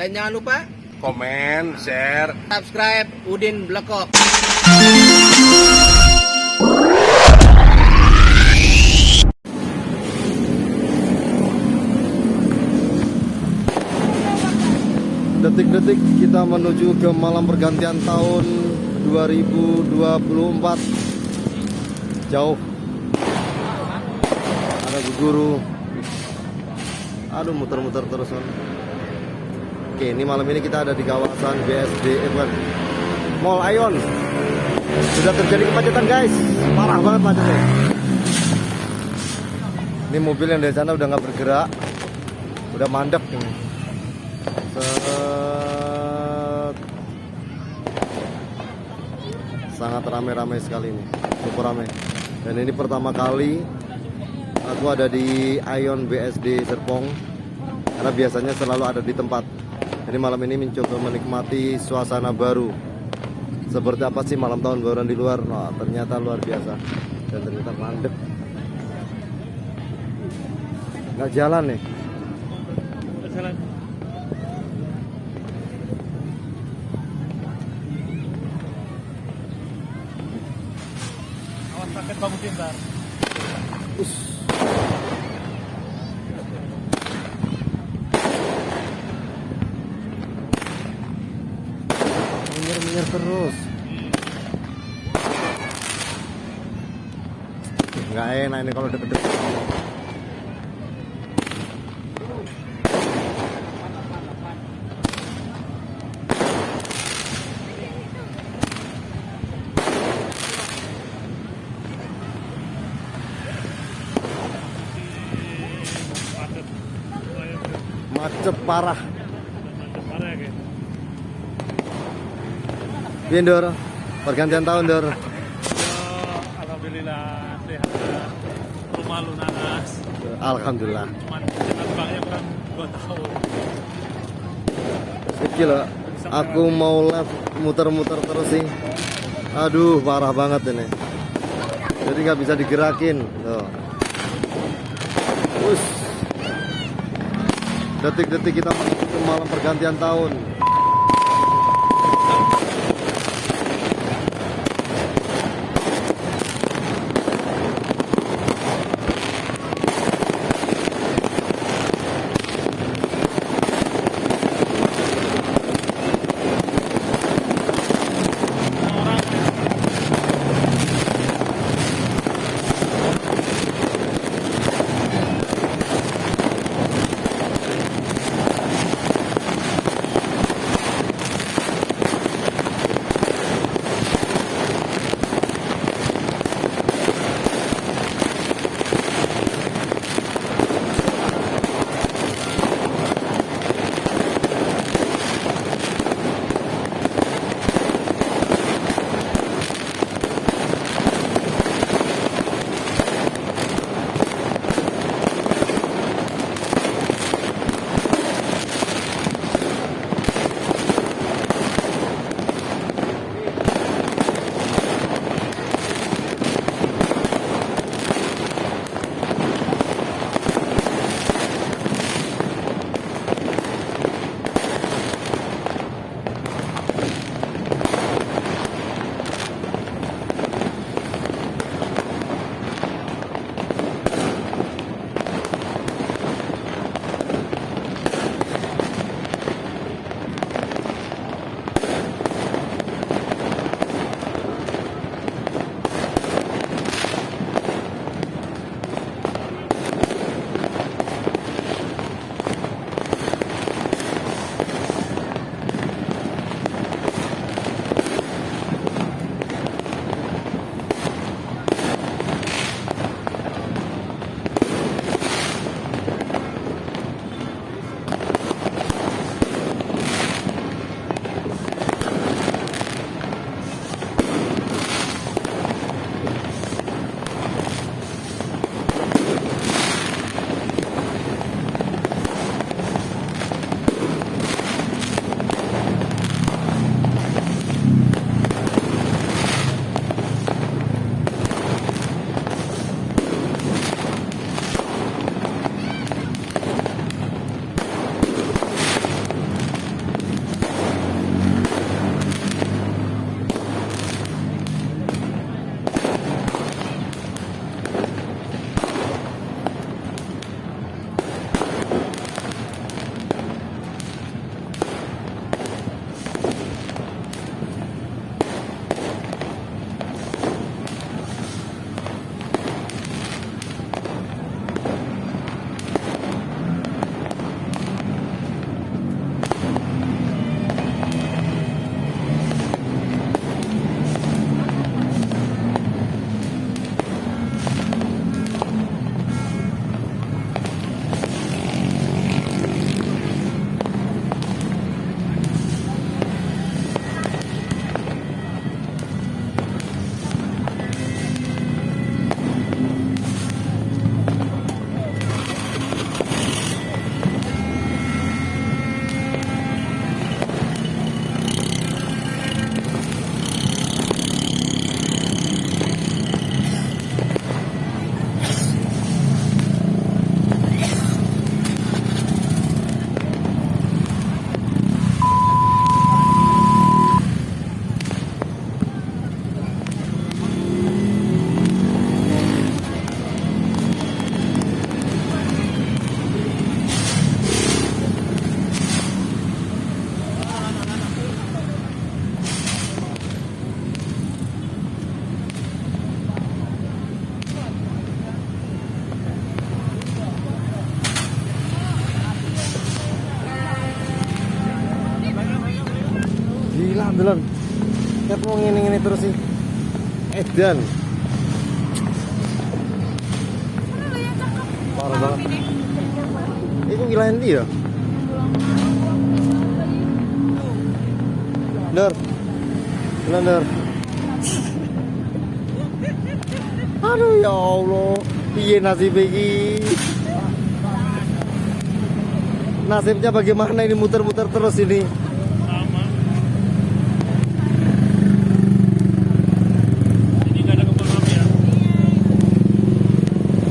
Dan jangan lupa komen, share, subscribe Udin Blekok. Detik-detik kita menuju ke malam pergantian tahun 2024. Jauh. Ada guru. Aduh, muter-muter terus. Oke, ini malam ini kita ada di kawasan BSD, Mall Ion. Sudah terjadi kemacetan, guys. Parah banget macetnya. Ini mobil yang dari sana udah nggak bergerak, udah mandek ini. Sangat ramai-ramai sekali ini, super ramai. Dan ini pertama kali aku ada di Ion BSD Serpong, karena biasanya selalu ada di tempat. Jadi malam ini mencoba menikmati suasana baru. Seperti apa sih malam tahun baruan di luar? Nah, ternyata luar biasa. Dan ternyata mandek. Nggak jalan nih. Nggak jalan. Awas paket bangun pintar. Minggir terus. Nggak enak ini kalau deket-deket. Macet parah. Parah ya, guys. Piye, Dor? Pergantian tahun, Dor. Alhamdulillah sehat. Rumah lunas. Alhamdulillah. Cuman jalan bangnya kurang 2 tahun. Iki loh, aku mau live muter-muter terus sih. Aduh, parah banget ini. Jadi nggak bisa digerakin. Tuh. Us. Detik-detik kita menuju ke malam pergantian tahun. Gila beneran. Ket mau ngene-ngene terus sih. Edan. Parah banget. Itu wilayah ndi ya? Bener. Bener. Aduh ya Allah, piye nasib iki? Nasibnya bagaimana ini muter-muter terus ini? Sama. Ini nggak ada kembang api ya?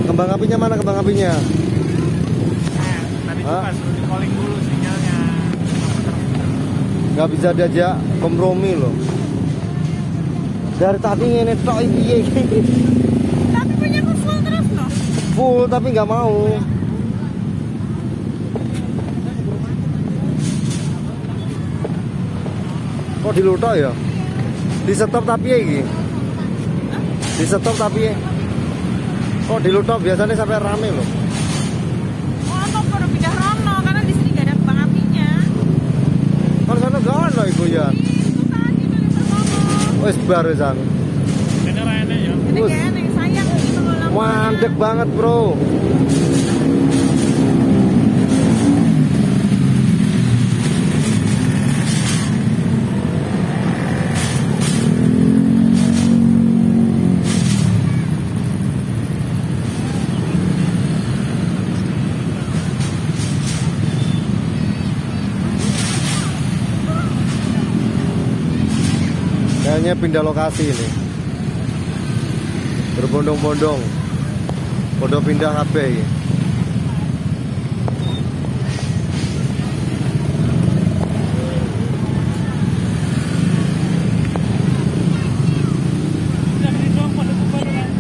Kembang apinya mana kembang apinya? Tadi Hah? pas di calling dulu sinyalnya. Gak bisa diajak kompromi loh. Dari tadi ngene tok iki. Tapi punya full terus loh. Full tapi nggak mau. Kok dilutok ya? Di stop tapi ya iki. Di stop tapi ya. Kok dilutok biasanya sampai rame loh. Oh, kok baru pindah rono karena di sini gak ada kembang apinya. Kan sana gak ada ibu ya. Itu tadi dari pertama. Wes barusan. Ini rayanya ya. Ini Bus. kayak aneh, sayang gitu kalau lama. Mandek banget bro. Kayaknya pindah lokasi ini. Berbondong-bondong. Podo pindah HP. Jangan doang pada bubar kan.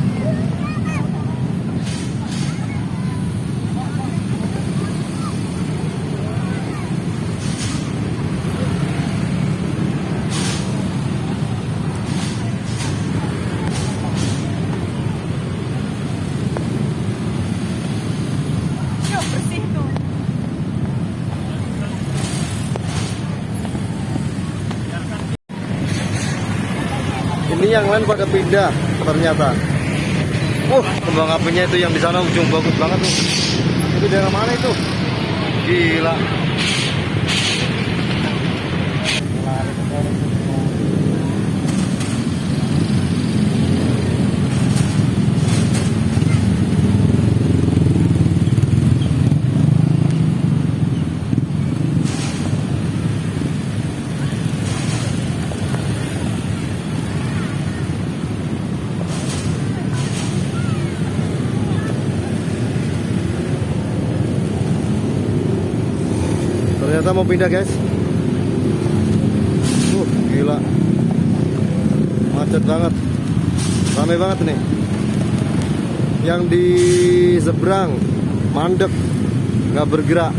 Yuk, bersih tuh. Ini yang lain pada pindah ternyata. Kembang apinya itu yang di sana ujung bagus banget tuh. Itu daerah mana itu? Gila. Ternyata mau pindah guys. Gila. Macet banget. Ramai banget nih. Yang di seberang mandek, nggak bergerak.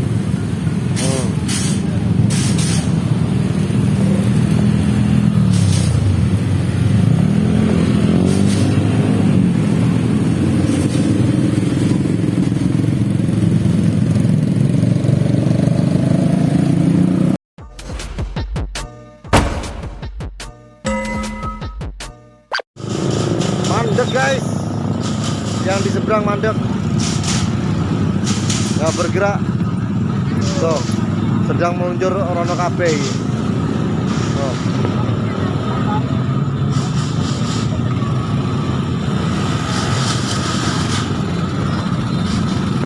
Mandek guys, yang di seberang mandek, nggak bergerak. Tuh, sedang meluncur rono kabeh. Tuh.